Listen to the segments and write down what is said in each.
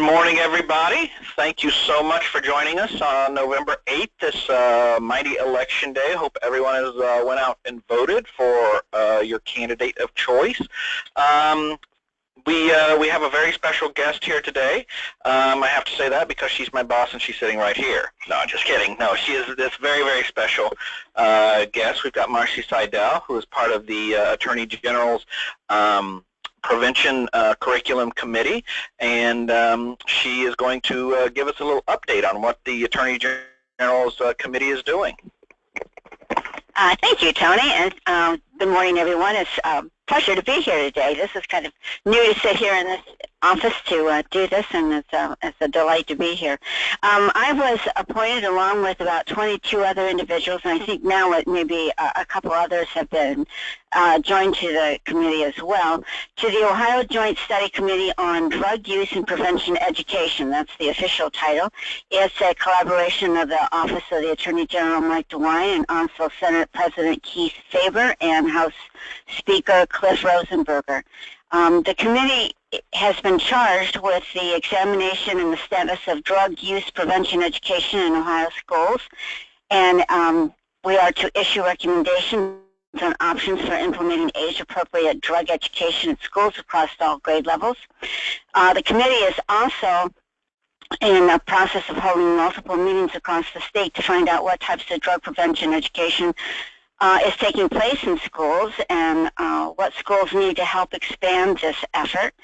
morning, everybody. Thank you so much for joining us on November 8th, this mighty election day. Hope everyone has went out and voted for your candidate of choice. We have a very special guest here today. I have to say that because she's my boss and she's sitting right here. No, just kidding. No, she is this very, very special guest. We've got Marcie Seidel, who is part of the Attorney General's Prevention Curriculum Committee, and she is going to give us a little update on what the Attorney General's committee is doing. Thank you, Tony, and good morning, everyone. It's a pleasure to be here today. This is kind of new to sit here in this office to do this, and it's a delight to be here. I was appointed along with about 22 other individuals, and I think now it maybe a couple others have been joined to the committee as well, to the Ohio Joint Study Committee on Drug Use and Prevention Education. That's the official title. It's a collaboration of the Office of the Attorney General Mike DeWine and also Senate President Keith Faber and House Speaker Cliff Rosenberger. The committee has been charged with the examination and the status of drug use prevention education in Ohio schools, and we are to issue recommendations on options for implementing age-appropriate drug education at schools across all grade levels. The committee is also in the process of holding multiple meetings across the state to find out what types of drug prevention education is taking place in schools, and what schools need to help expand this effort,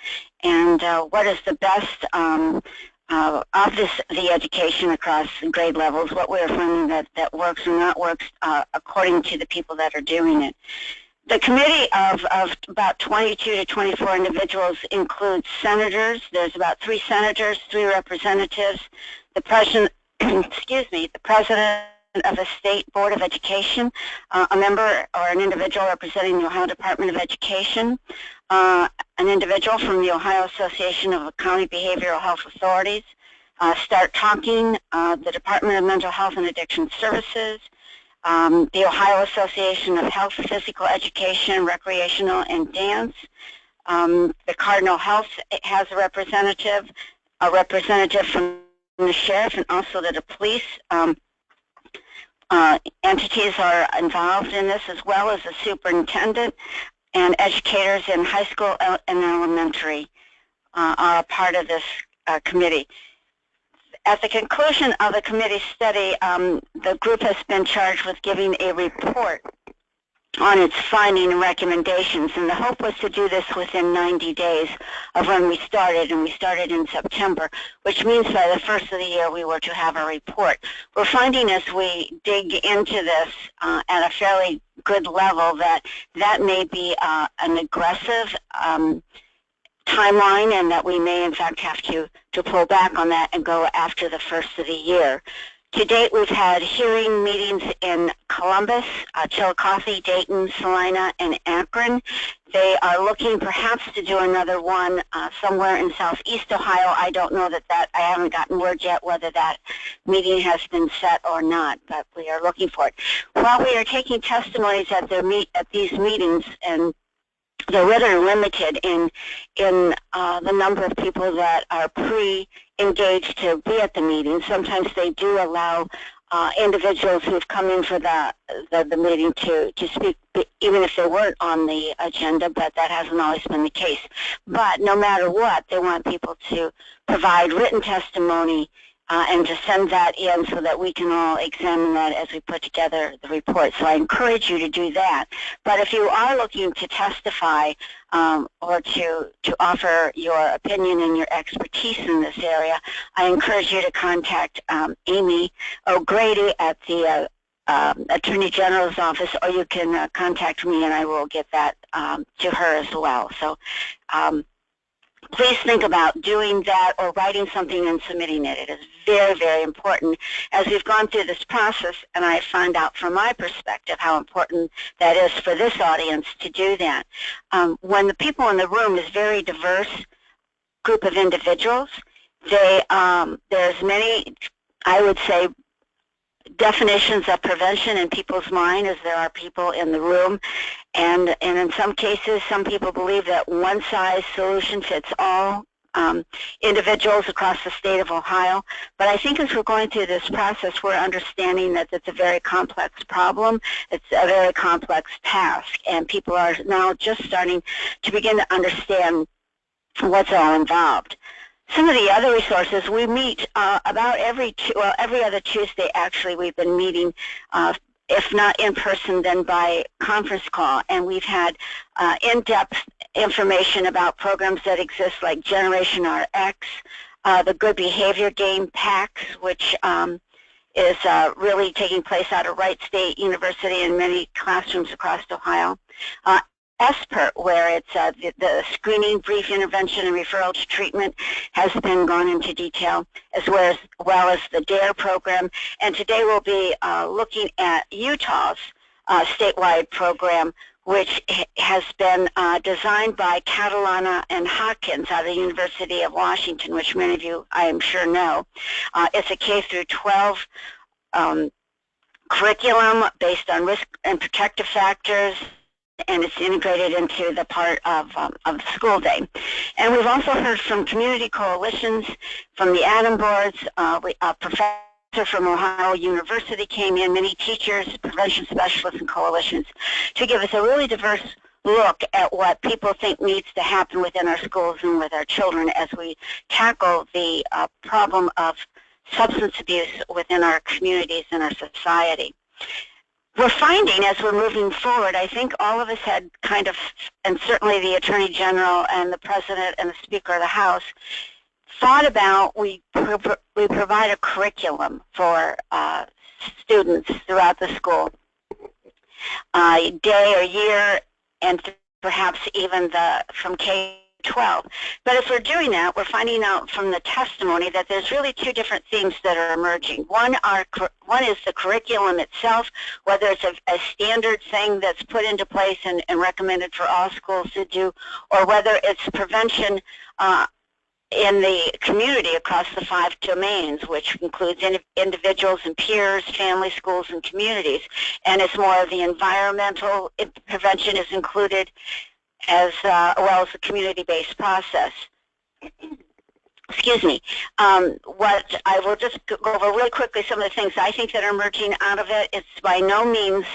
and what is the best of the education across grade levels, what we're finding that works and not works according to the people that are doing it. The committee of about 22 to 24 individuals includes senators. There's about 3 senators, 3 representatives, the president, excuse me, the president of a state board of education, a member or an individual representing the Ohio Department of Education, an individual from the Ohio Association of County Behavioral Health Authorities, Start Talking, the Department of Mental Health and Addiction Services, the Ohio Association of Health, Physical Education, Recreational, and Dance. The Cardinal Health has a representative from the sheriff and also the police. Entities are involved in this, as well as the superintendent, and educators in high school and elementary are a part of this committee. At the conclusion of the committee study, the group has been charged with giving a report on its finding and recommendations, and the hope was to do this within 90 days of when we started, and we started in September, which means by the first of the year we were to have a report. We're finding as we dig into this at a fairly good level that may be an aggressive timeline, and that we may in fact have to pull back on that and go after the first of the year. To date, we've had hearing meetings in Columbus, Chillicothe, Dayton, Salina, and Akron. They are looking perhaps to do another one somewhere in southeast Ohio. I don't know I haven't gotten word yet whether that meeting has been set or not, but we are looking for it. While we are taking testimonies at these meetings, and they're rather limited in the number of people that are pre-engaged to be at the meeting. Sometimes they do allow individuals who've come in for the meeting to speak, even if they weren't on the agenda, but that hasn't always been the case. But no matter what, they want people to provide written testimony and to send that in so that we can all examine that as we put together the report. So I encourage you to do that. But if you are looking to testify or to offer your opinion and your expertise in this area, I encourage you to contact Amy O'Grady at the Attorney General's office, or you can contact me and I will get that to her as well. So please think about doing that or writing something and submitting it. It is very, very important. As we've gone through this process, and I find out from my perspective how important that is for this audience to do that. When the people in the room is very diverse group of individuals, there's many, I would say, definitions of prevention in people's mind as there are people in the room, and in some cases some people believe that one size solution fits all individuals across the state of Ohio. But I think as we're going through this process, we're understanding that it's a very complex problem. It's a very complex task, and people are now just starting to begin to understand what's all involved. Some of the other resources, we meet about every other Tuesday, actually. We've been meeting, if not in person, then by conference call, and we've had in-depth information about programs that exist like Generation RX, the Good Behavior Game PAX, which is really taking place out of Wright State University in many classrooms across Ohio. SPER, where it's the screening, brief intervention, and referral to treatment has been gone into detail, as well as the DARE program. And today we'll be looking at Utah's statewide program, which has been designed by Catalana and Hopkins out of the University of Washington, which many of you, I am sure, know. It's a K through 12 curriculum based on risk and protective factors, and it's integrated into the part of the school day. And we've also heard from community coalitions, from the Adam boards. A professor from Ohio University came in, many teachers, prevention specialists, and coalitions to give us a really diverse look at what people think needs to happen within our schools and with our children as we tackle the problem of substance abuse within our communities and our society. We're finding as we're moving forward, I think all of us had kind of, and certainly the Attorney General and the President and the Speaker of the House, thought about we provide a curriculum for students throughout the school, day or year, and perhaps even from K-12. But as we're doing that, we're finding out from the testimony that there's really two different themes that are emerging. One is the curriculum itself, whether it's a standard thing that's put into place and recommended for all schools to do, or whether it's prevention in the community across the 5 domains, which includes individuals and peers, family, schools, and communities. And it's more of the environmental prevention is included, as well as the community-based process. Excuse me. What I will just go over really quickly some of the things I think that are emerging out of it. It's by no means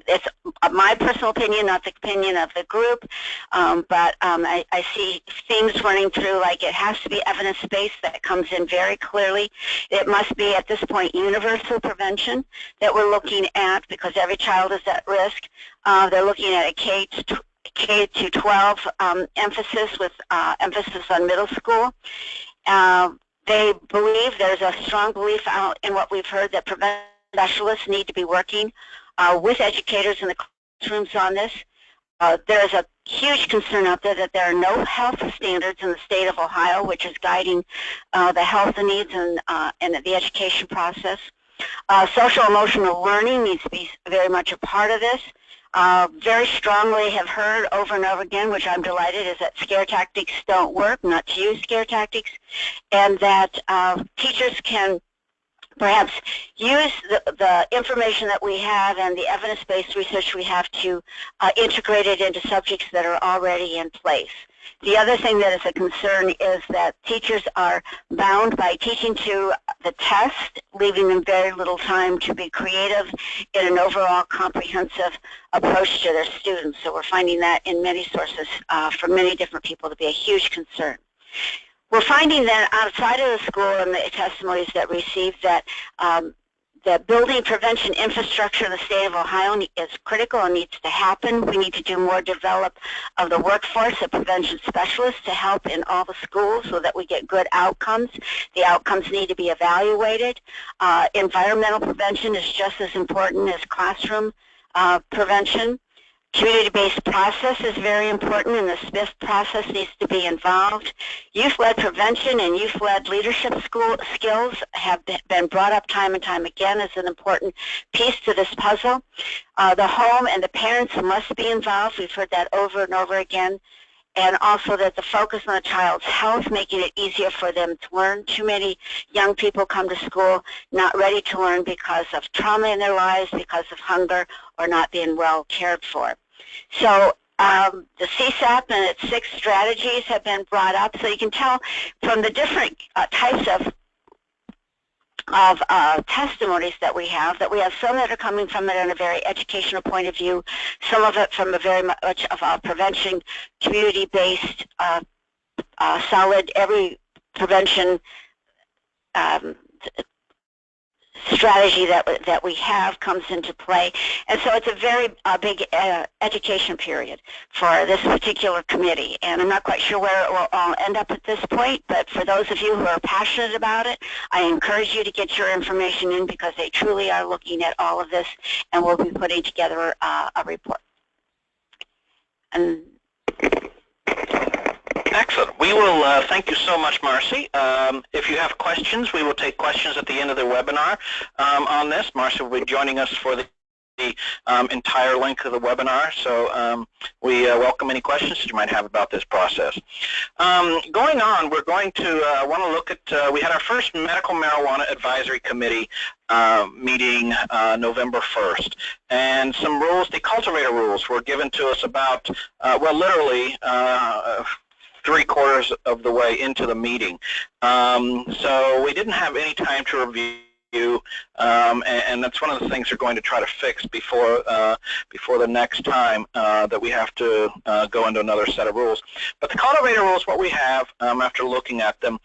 it's my personal opinion, not the opinion of the group, but I see themes running through, like it has to be evidence-based. That comes in very clearly. It must be, at this point, universal prevention that we're looking at, because every child is at risk. They're looking at a K-12 emphasis with emphasis on middle school. They believe, there's a strong belief out in what we've heard, that prevention specialists need to be working with educators in the classrooms on this. There's a huge concern out there that there are no health standards in the state of Ohio, which is guiding the health needs and the education process. Social emotional learning needs to be very much a part of this. Very strongly have heard over and over again, which I'm delighted, is that scare tactics don't work, not to use scare tactics, and that teachers can perhaps use the information that we have and the evidence-based research we have to integrate it into subjects that are already in place. The other thing that is a concern is that teachers are bound by teaching to the test, leaving them very little time to be creative in an overall comprehensive approach to their students. So we're finding that in many sources from many different people to be a huge concern. We're finding that outside of the school and the testimonies that we received that the building prevention infrastructure in the state of Ohio is critical and needs to happen. We need to do more develop of the workforce of prevention specialists to help in all the schools so that we get good outcomes. The outcomes need to be evaluated. Environmental prevention is just as important as classroom prevention. Community-based process is very important, and the SPIF process needs to be involved. Youth-led prevention and youth-led leadership skills have been brought up time and time again as an important piece to this puzzle. The home and the parents must be involved. We've heard that over and over again. And also that the focus on the child's health, making it easier for them to learn. Too many young people come to school not ready to learn because of trauma in their lives, because of hunger, or not being well cared for. So The CSAP and its 6 strategies have been brought up, so you can tell from the different types of testimonies that we have some that are coming from it in a very educational point of view, some of it from a very much of a prevention, community-based, solid, every prevention strategy that we have comes into play. And so it's a very big education period for this particular committee. And I'm not quite sure where it will all end up at this point, but for those of you who are passionate about it, I encourage you to get your information in because they truly are looking at all of this, and we'll be putting together a report. And excellent. We will thank you so much, Marcie. If you have questions, we will take questions at the end of the webinar on this. Marcie will be joining us for the entire length of the webinar, so we welcome any questions that you might have about this process. Going on, we're going to want to look at, we had our first Medical Marijuana Advisory Committee meeting November 1st, and some rules, the cultivator rules, were given to us about, well, literally 3/4 of the way into the meeting. So we didn't have any time to review, and that's one of the things we're going to try to fix before the next time that we have to go into another set of rules. But the cultivator rules, what we have after looking at them,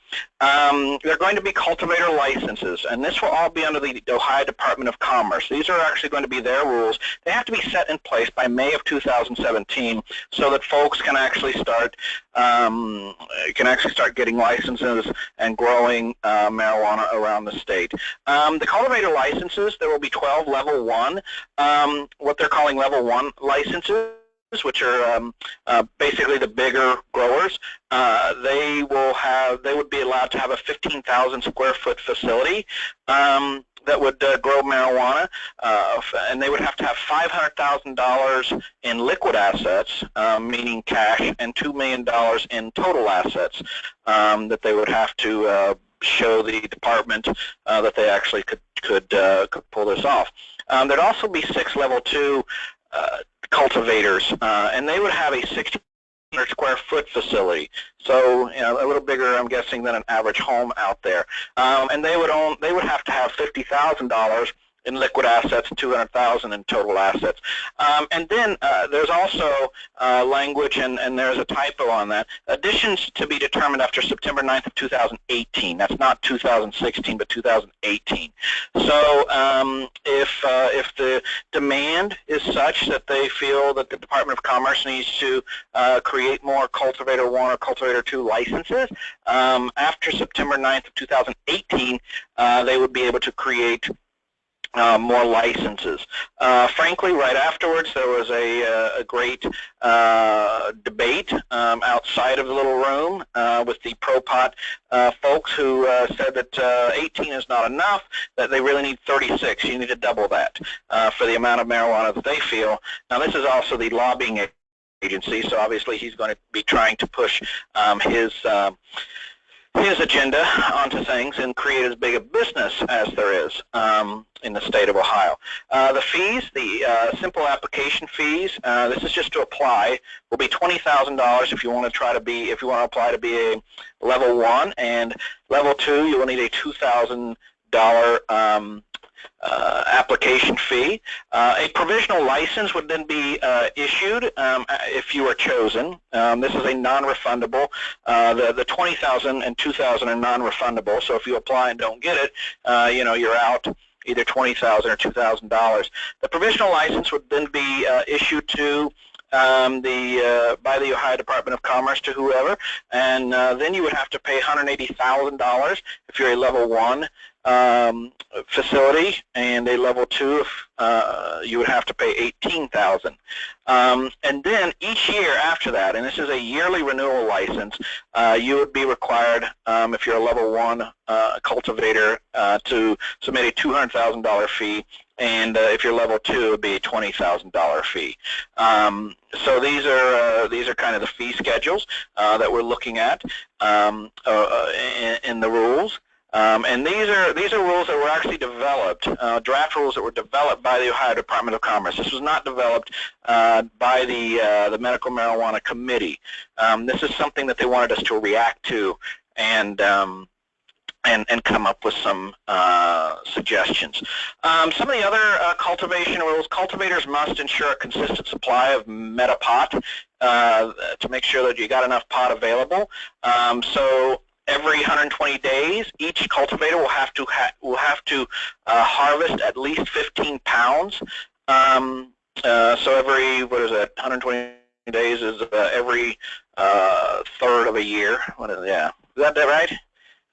they're going to be cultivator licenses, and this will all be under the Ohio Department of Commerce. These are actually going to be their rules. They have to be set in place by May of 2017 so that folks can actually start getting licenses and growing marijuana around the state. The cultivator licenses, there will be 12 level 1, what they're calling level 1 licenses, which are basically the bigger growers. They would be allowed to have a 15,000 square foot facility that would grow marijuana, and they would have to have $500,000 in liquid assets, meaning cash, and $2 million in total assets that they would have to show the department that they actually could pull this off. There'd also be 6 level 2 cultivators, and they would have a 1,600 square foot facility, so a little bigger, I'm guessing, than an average home out there. And they would have to have $50,000 in liquid assets, $200,000 in total assets. And then there's also language, and there's a typo on that. Additions to be determined after September 9th of 2018. That's not 2016, but 2018. So if the demand is such that they feel that the Department of Commerce needs to create more Cultivator 1 or Cultivator 2 licenses, after September 9th of 2018, they would be able to create more licenses. Frankly, right afterwards, there was a great debate outside of the little room with the pro-pot folks who said that 18 is not enough, that they really need 36. You need to double that for the amount of marijuana that they feel. Now, this is also the lobbying agency, so obviously he's going to be trying to push his agenda onto things and create as big a business as there is in the state of Ohio. The fees, the simple application fees, this is just to apply, will be $20,000 if you want to apply to be a level 1, and level 2 you will need a $2,000 application fee. A provisional license would then be issued if you are chosen. This is a non-refundable. The $20,000 and $2,000 are non-refundable. So if you apply and don't get it, you're out either $20,000 or $2,000. The provisional license would then be issued to by the Ohio Department of Commerce to whoever, and then you would have to pay $180,000 if you're a level 1 facility, and a level 2 you would have to pay $18,000. And then each year after that, and this is a yearly renewal license, you would be required, if you're a level 1 cultivator, to submit a $200,000 fee, and if you're level 2, it would be a $20,000 fee. So these are kind of the fee schedules that we're looking at in the rules. And these are rules that were actually developed, draft rules that were developed by the Ohio Department of Commerce. This was not developed by the Medical Marijuana Committee. This is something that they wanted us to react to and come up with some suggestions. Some of the other cultivation rules: cultivators must ensure a consistent supply of metapot to make sure that you got enough pot available. So every 120 days, each cultivator will have to harvest at least 15 pounds. So every, what is that, 120 days is every third of a year. Yeah, is that right?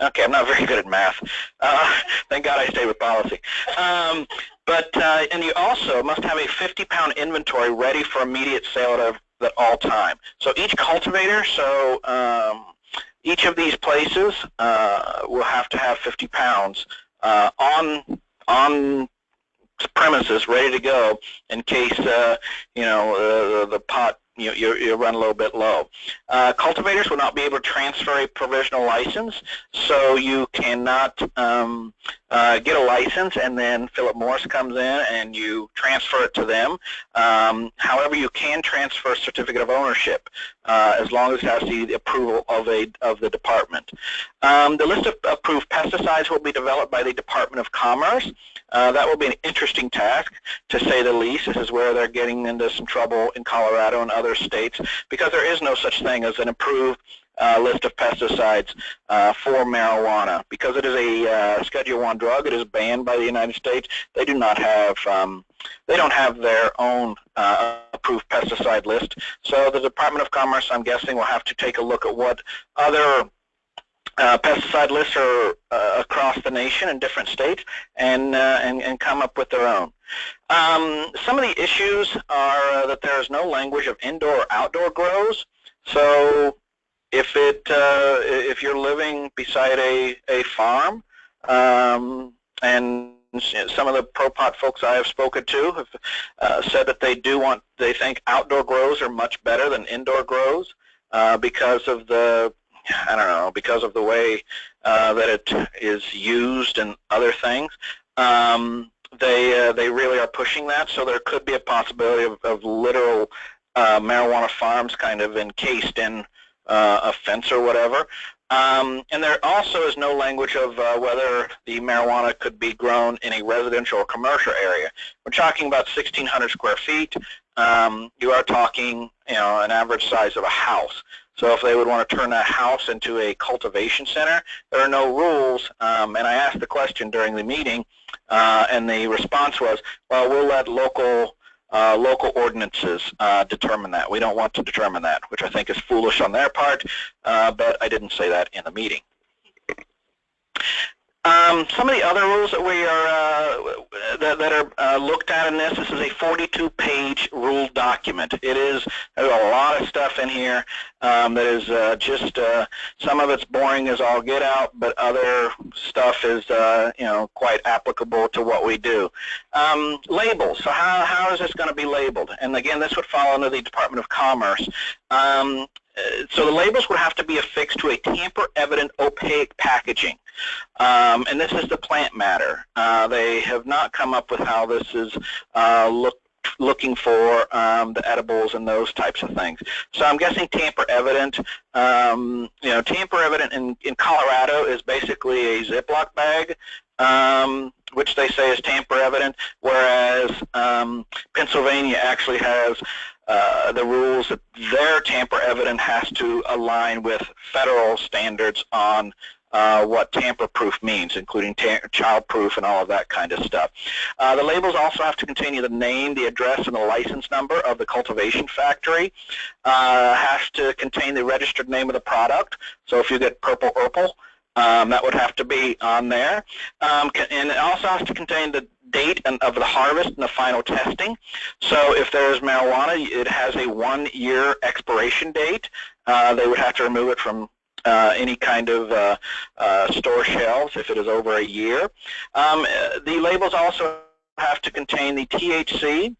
Okay, I'm not very good at math. Thank God I stayed with policy. And you also must have a 50-pound inventory ready for immediate sale at all time. So each cultivator, each of these places will have to have 50 pounds on premises ready to go in case the pot you run a little bit low. Cultivators will not be able to transfer a provisional license, so you cannot get a license and then Philip Morris comes in and you transfer it to them. However, you can transfer a certificate of ownership as long as it has the approval of the department. The list of approved pesticides will be developed by the Department of Commerce. That will be an interesting task, to say the least. This is where they're getting into some trouble in Colorado and other states, because there is no such thing as an approved list of pesticides for marijuana. Because it is a Schedule I drug, it is banned by the United States. They do not have, they don't have their own approved pesticide list. So the Department of Commerce, I'm guessing, will have to take a look at what other pesticide lists are across the nation in different states and come up with their own. Some of the issues are that there is no language of indoor or outdoor grows. So if you're living beside a farm, and some of the pro-pot folks I have spoken to have said that they think outdoor grows are much better than indoor grows because of the because of the way that it is used and other things. They really are pushing that, so there could be a possibility of literal marijuana farms kind of encased in a fence or whatever. And there also is no language of whether the marijuana could be grown in a residential or commercial area. We're talking about 1,600 square feet. You are talking, an average size of a house. So if they would want to turn that house into a cultivation center, there are no rules. And I asked the question during the meeting, and the response was, well, we'll let local ordinances determine that. We don't want to determine that, which I think is foolish on their part, but I didn't say that in the meeting. Some of the other rules that we are that are looked at in this is a 42-page rule document. There's a lot of stuff in here that is just some of it's boring as all get out, but other stuff is quite applicable to what we do. Labels. So how is this going to be labeled? And again, this would fall under the Department of Commerce. So the labels would have to be affixed to a tamper-evident opaque packaging. And this is the plant matter. They have not come up with how this is looking for the edibles and those types of things. So I'm guessing tamper-evident. Tamper-evident in Colorado is basically a Ziploc bag, which they say is tamper-evident, whereas Pennsylvania actually has the rules that their tamper-evident has to align with federal standards on what tamper-proof means, including child-proof and all of that kind of stuff. The labels also have to contain the name, the address, and the license number of the cultivation factory. Has to contain the registered name of the product. So if you get Purple Urple, that would have to be on there. And it also has to contain the date of the harvest and the final testing. So if there is marijuana, it has a 1-year expiration date. They would have to remove it from any kind of store shelves if it is over a year. The labels also have to contain the THC,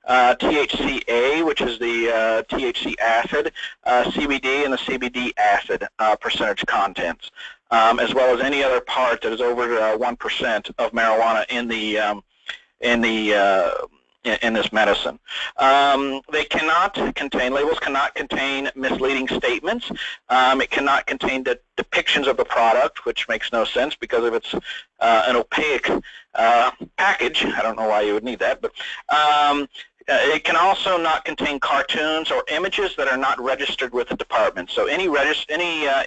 THCA, which is the THC acid, CBD, and the CBD acid percentage contents. as well as any other part that is over 1% of marijuana in this medicine. They cannot contain, labels cannot contain misleading statements. It cannot contain the depictions of the product, which makes no sense because if it's an opaque package, I don't know why you would need that, but it can also not contain cartoons or images that are not registered with the department. So any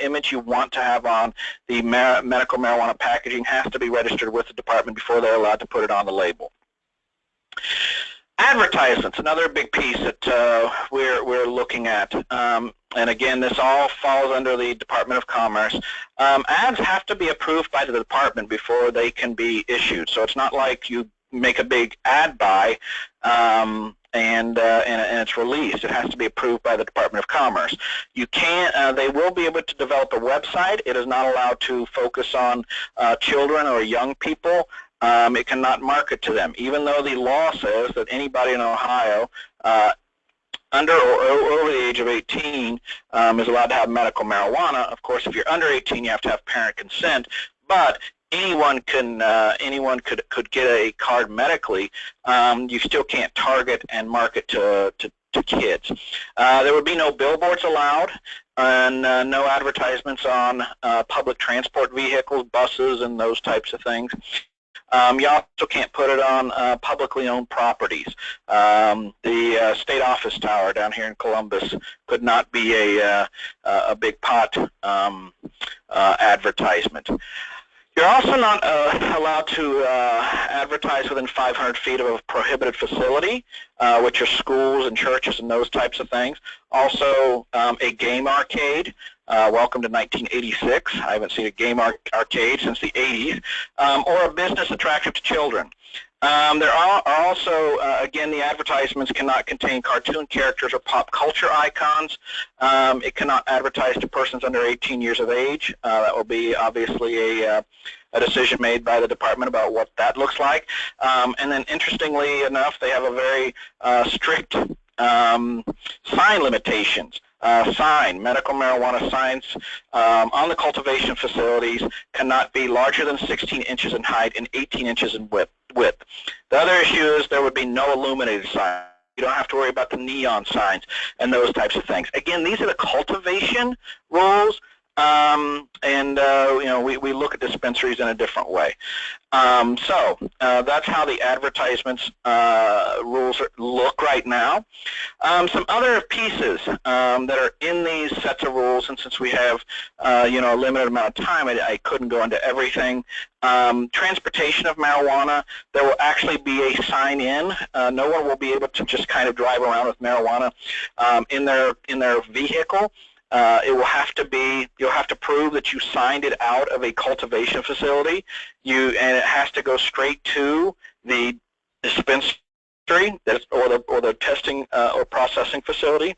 image you want to have on the medical marijuana packaging has to be registered with the department before they're allowed to put it on the label. Advertisements, another big piece that we're looking at. And again, this all falls under the Department of Commerce. Ads have to be approved by the department before they can be issued. So it's not like you make a big ad buy and it's released. It has to be approved by the Department of Commerce. You can't. They will be able to develop a website. It is not allowed to focus on children or young people. It cannot market to them, even though the law says that anybody in Ohio under or over the age of 18 is allowed to have medical marijuana. Of course, if you're under 18, you have to have parent consent, but anyone could get a card medically. You still can't target and market to kids. There would be no billboards allowed, and no advertisements on public transport vehicles, buses, and those types of things. You also can't put it on publicly owned properties. The state office tower down here in Columbus could not be a big pot advertisement. You're also not allowed to advertise within 500 feet of a prohibited facility, which are schools and churches and those types of things. Also, a game arcade. Welcome to 1986. I haven't seen a game arcade since the 80s. Or a business attractive to children. There are also, again, the advertisements cannot contain cartoon characters or pop culture icons. It cannot advertise to persons under 18 years of age. That will be obviously a decision made by the department about what that looks like. And then interestingly enough, they have a very strict sign limitations. Medical marijuana signs on the cultivation facilities cannot be larger than 16 inches in height and 18 inches in width. The other issue is there would be no illuminated signs. You don't have to worry about the neon signs and those types of things. Again, these are the cultivation rules, you know, we look at dispensaries in a different way. So that's how the advertisements rules look right now. Some other pieces that are in these sets of rules, and since we have you know, a limited amount of time, I couldn't go into everything. Transportation of marijuana, there will actually be a sign-in. No one will be able to just kind of drive around with marijuana in their vehicle. It will have to be, you'll have to prove that you signed it out of a cultivation facility, and it has to go straight to the dispensary or the testing or processing facility.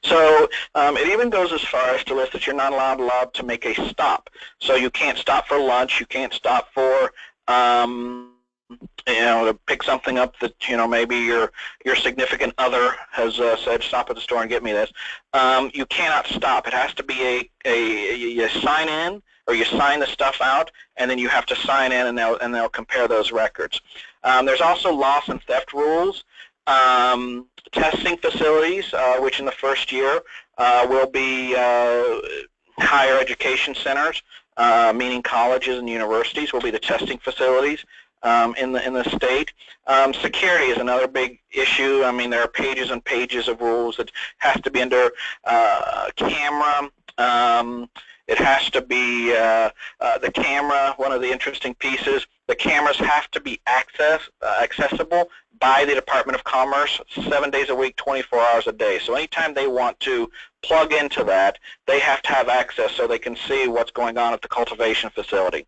So it even goes as far as to list that you're not allowed to make a stop. So you can't stop for lunch, you can't stop for you know, to pick something up that, you know, maybe your significant other has said, stop at the store and get me this. You cannot stop. It has to be you sign in, or you sign the stuff out, and then you have to sign in, and they'll compare those records. There's also loss and theft rules. Testing facilities, which in the first year will be higher education centers, meaning colleges and universities will be the testing facilities. In the state. Security is another big issue. I mean, there are pages and pages of rules that have to be under camera. It has to be the camera. One of the interesting pieces, the cameras have to be accessible by the Department of Commerce 7 days a week, 24 hours a day. So anytime they want to plug into that, they have to have access so they can see what's going on at the cultivation facility.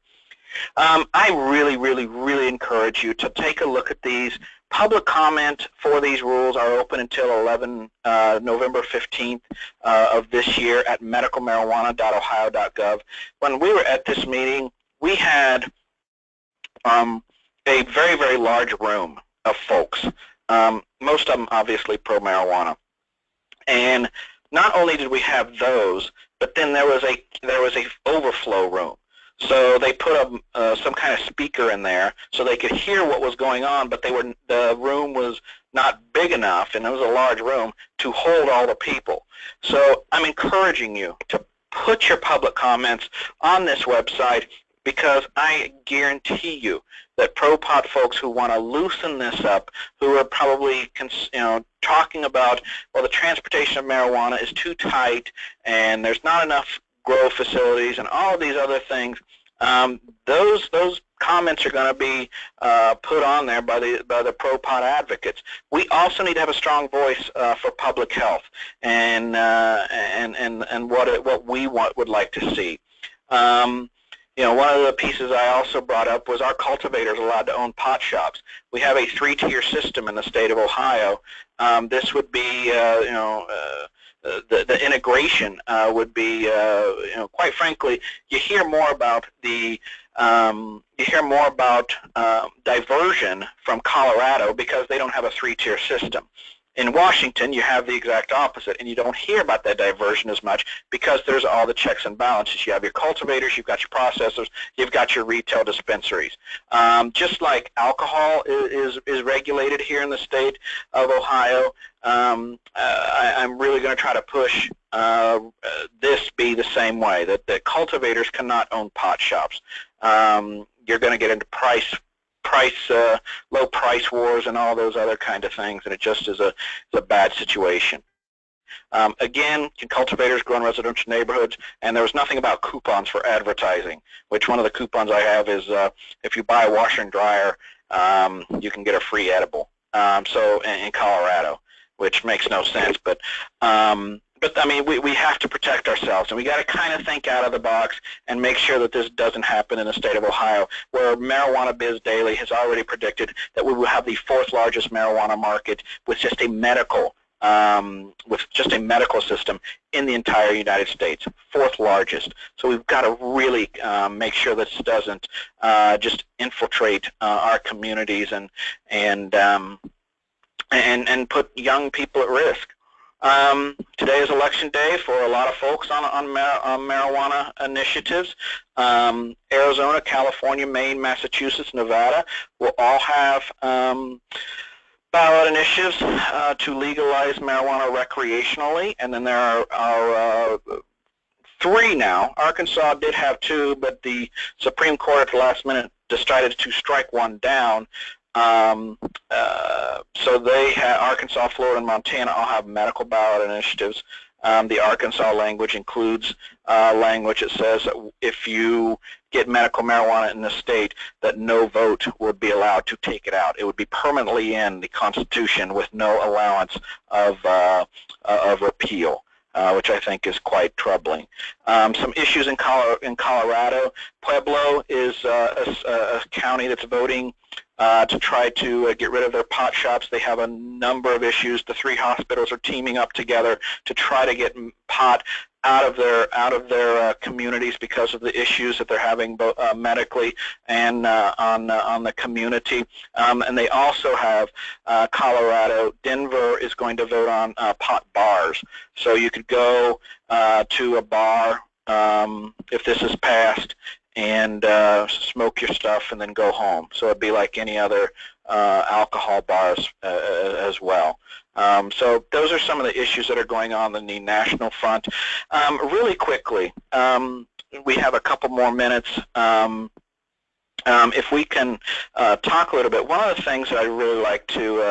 I really encourage you to take a look at these. Public comment for these rules are open until November 15th of this year at medicalmarijuana.ohio.gov. When we were at this meeting, we had a very large room of folks, most of them obviously pro-marijuana. And not only did we have those, but then there was a overflow room. So they put some kind of speaker in there so they could hear what was going on, but the room was not big enough, and it was a large room, to hold all the people. So I'm encouraging you to put your public comments on this website, because I guarantee you that pro-pot folks who want to loosen this up, who are probably talking about, well, the transportation of marijuana is too tight and there's not enough grow facilities and all of these other things, those comments are going to be put on there by the pro-pot advocates. We also need to have a strong voice for public health and what we would like to see. One of the pieces I also brought up was, our cultivators allowed to own pot shops. We have a 3-tier system in the state of Ohio. This would be, the integration would be, quite frankly, you hear more about diversion from Colorado because they don't have a 3-tier system. In Washington, you have the exact opposite, and you don't hear about that diversion as much because there's all the checks and balances. You have your cultivators, you've got your processors, you've got your retail dispensaries. Just like alcohol is regulated here in the state of Ohio, I'm really going to try to push this be the same way, that cultivators cannot own pot shops. You're going to get into low price wars and all those other kind of things, and it just is a bad situation. Again, can cultivators grow in residential neighborhoods? And there was nothing about coupons for advertising, which one of the coupons I have is if you buy a washer and dryer, you can get a free edible. So in Colorado, which makes no sense, but I mean, we have to protect ourselves, and we got to kind of think out of the box and make sure that this doesn't happen in the state of Ohio, where Marijuana Biz Daily has already predicted that we will have the 4th largest marijuana market with just a medical system in the entire United States, 4th largest. So we've got to really make sure this doesn't just infiltrate our communities and put young people at risk. Today is election day for a lot of folks on marijuana initiatives. Arizona, California, Maine, Massachusetts, Nevada will all have ballot initiatives to legalize marijuana recreationally, and then there are 3 now. Arkansas did have 2, but the Supreme Court at the last minute decided to strike 1 down. So they have, Arkansas, Florida, and Montana all have medical ballot initiatives. The Arkansas language includes language that says that if you get medical marijuana in the state, that no vote would be allowed to take it out. It would be permanently in the Constitution with no allowance of repeal. Which I think is quite troubling. Some issues in Colorado. Pueblo is a county that's voting to try to get rid of their pot shops. They have a number of issues. The 3 hospitals are teaming up together to try to get pot out of their communities because of the issues that they're having both medically and on the community. And they also have Colorado. Denver is going to vote on pot bars. So you could go to a bar if this is passed and smoke your stuff and then go home. So it'd be like any other alcohol bars as well. So those are some of the issues that are going on the national front. Really quickly, we have a couple more minutes. If we can talk a little bit, one of the things that I'd really like to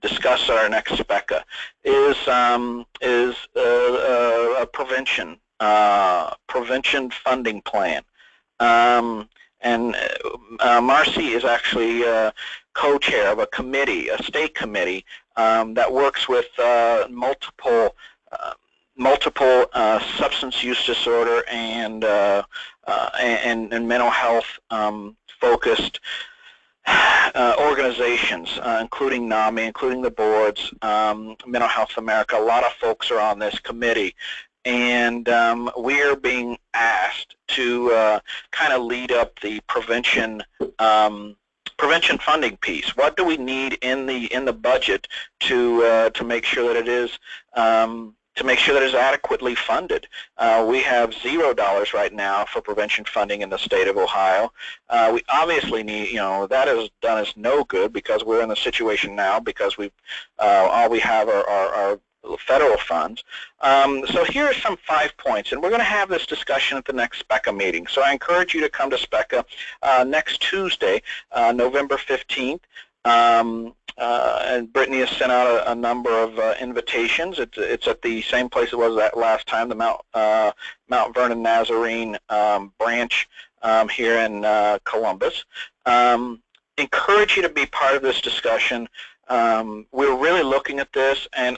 discuss at our next SPCA is a prevention funding plan. And Marcie is actually co-chair of a committee, a state committee, that works with multiple substance use disorder and mental health focused organizations, including NAMI, including the boards, Mental Health America. A lot of folks are on this committee. And we're being asked to kind of lead up the prevention funding piece. What do we need in the budget to make sure that it is to to make sure that it's adequately funded. We have $0 right now for prevention funding in the state of Ohio. We obviously need, that has done us no good because we're in the situation now because all we have are federal funds. So here are some 5 points, and we're going to have this discussion at the next SPCA meeting. So I encourage you to come to SPCA next Tuesday, November 15th. And Brittany has sent out a number of invitations. It's at the same place it was at last time, the Mount Vernon Nazarene branch here in Columbus. Encourage you to be part of this discussion. We're really looking at this, and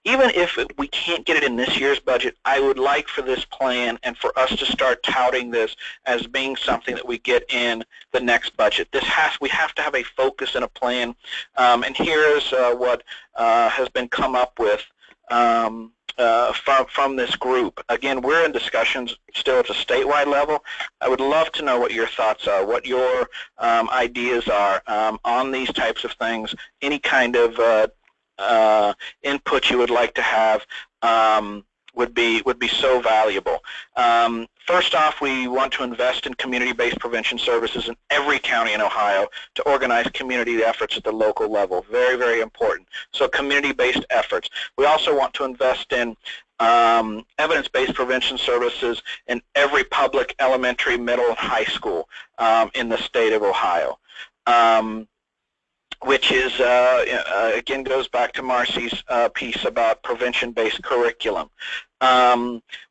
even if we can't get it in this year's budget, I would like for this plan and for us to start touting this as being something that we get in the next budget. We have to have a focus and a plan, and here's what has been come up with from this group. Again, we're in discussions still at the statewide level. I would love to know what your thoughts are, what your ideas are on these types of things, any kind of input you would like to have would be so valuable. First off, we want to invest in community-based prevention services in every county in Ohio to organize community efforts at the local level. Very, very important. So community-based efforts. We also want to invest in evidence-based prevention services in every public elementary, middle, and high school in the state of Ohio. Which is, again, goes back to Marcie's piece about prevention-based curriculum.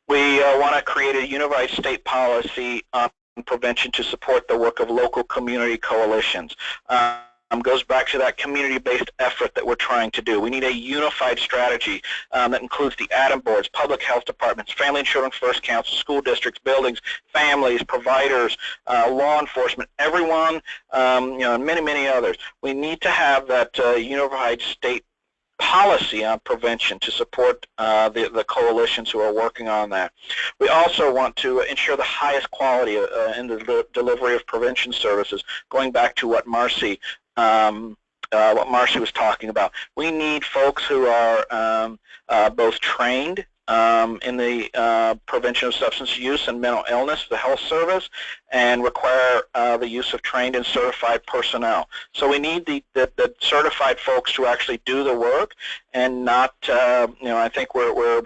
We want to create a unified state policy on prevention to support the work of local community coalitions. Goes back to that community-based effort that we're trying to do. We need a unified strategy that includes the ADAM boards, public health departments, family and children first council, school districts, buildings, families, providers, law enforcement, everyone, and many, many others. We need to have that unified state policy on prevention to support the coalitions who are working on that. We also want to ensure the highest quality in the delivery of prevention services, going back to what Marcie was talking about. We need folks who are both trained in the prevention of substance use and mental illness, the health service, and require the use of trained and certified personnel. So we need the certified folks to actually do the work, and not, I think we're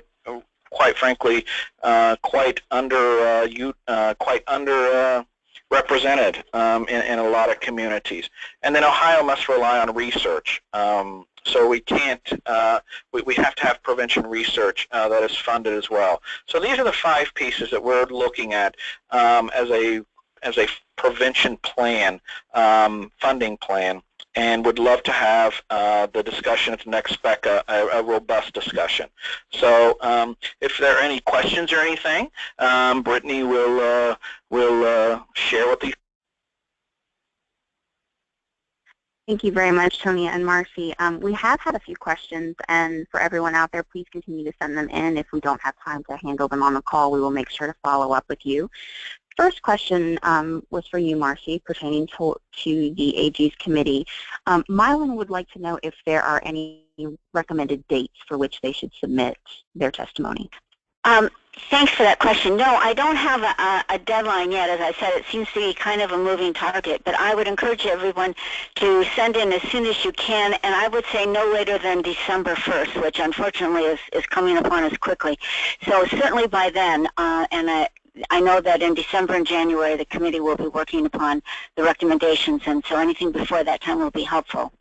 quite frankly quite represented in a lot of communities. And then Ohio must rely on research. So we can't, we have to have prevention research that is funded as well. So these are the 5 pieces that we're looking at as a prevention plan, funding plan, and would love to have the discussion at the next SPCA, a robust discussion. So if there are any questions or anything, Brittany will share what these. Thank you very much, Tony and Marcie. We have had a few questions, and for everyone out there, please continue to send them in. If we don't have time to handle them on the call, we will make sure to follow up with you. First question was for you, Marcie, pertaining to the AG's committee. Mylan would like to know if there are any recommended dates for which they should submit their testimony. Thanks for that question. No, I don't have a deadline yet. As I said, it seems to be kind of a moving target, but I would encourage everyone to send in as soon as you can, and I would say no later than December 1st, which unfortunately is coming upon us quickly. So certainly by then, and I know that in December and January the committee will be working upon the recommendations, and so anything before that time will be helpful.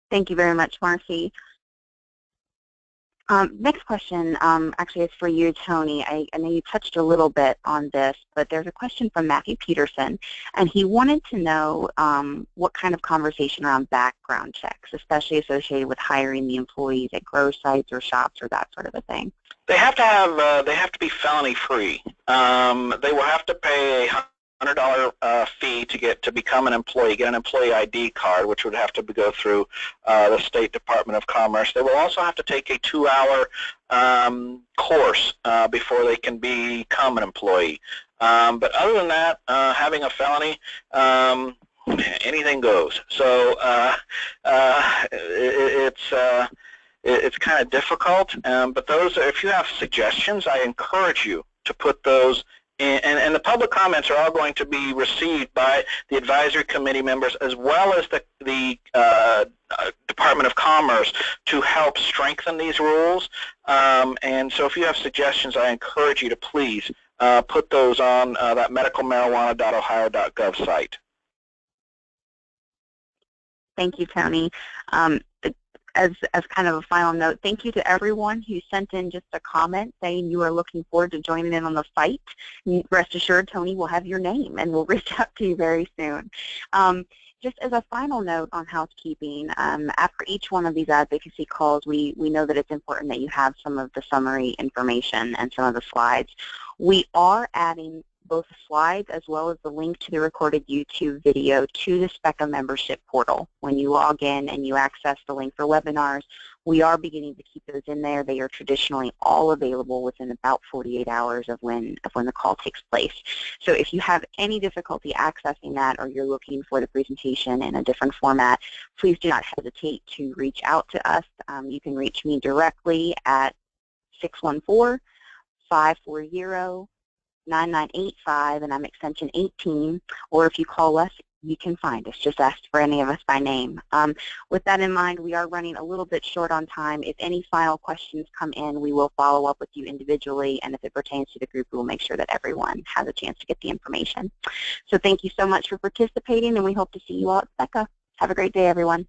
Thank you very much, Marcie. Next question actually is for you, Tony. I know you touched a little bit on this, but there's a question from Matthew Peterson, and he wanted to know what kind of conversation around background checks, especially associated with hiring the employees at grow sites or shops or that sort of a thing. They have to have. They have to be felony free. They will have to pay a $100 fee to become an employee, get an employee ID card, which would have to go through the State Department of Commerce. They will also have to take a 2-hour course before they can become an employee. But other than that, having a felony, anything goes. So it's kind of difficult, but those, if you have suggestions, I encourage you to put those in, and the public comments are all going to be received by the advisory committee members as well as the Department of Commerce to help strengthen these rules. And so if you have suggestions, I encourage you to please put those on that medicalmarijuana.ohio.gov site. Thank you, Tony. As kind of a final note, thank you to everyone who sent in just a comment saying you are looking forward to joining in on the fight. Rest assured, Tony will have your name and we'll reach out to you very soon. Just as a final note on housekeeping, after each one of these advocacy calls, we know that it's important that you have some of the summary information and some of the slides. We are adding both the slides as well as the link to the recorded YouTube video to the SPCA membership portal. When you log in and you access the link for webinars, we are beginning to keep those in there. They are traditionally all available within about 48 hours of when the call takes place. So if you have any difficulty accessing that or you're looking for the presentation in a different format, please do not hesitate to reach out to us. You can reach me directly at 614-540-9985, and I'm extension 18, or if you call us, you can find us. Just ask for any of us by name. With that in mind, we are running a little bit short on time. If any final questions come in, we will follow up with you individually, and if it pertains to the group, we will make sure that everyone has a chance to get the information. So thank you so much for participating, and we hope to see you all at SPCA. Have a great day, everyone.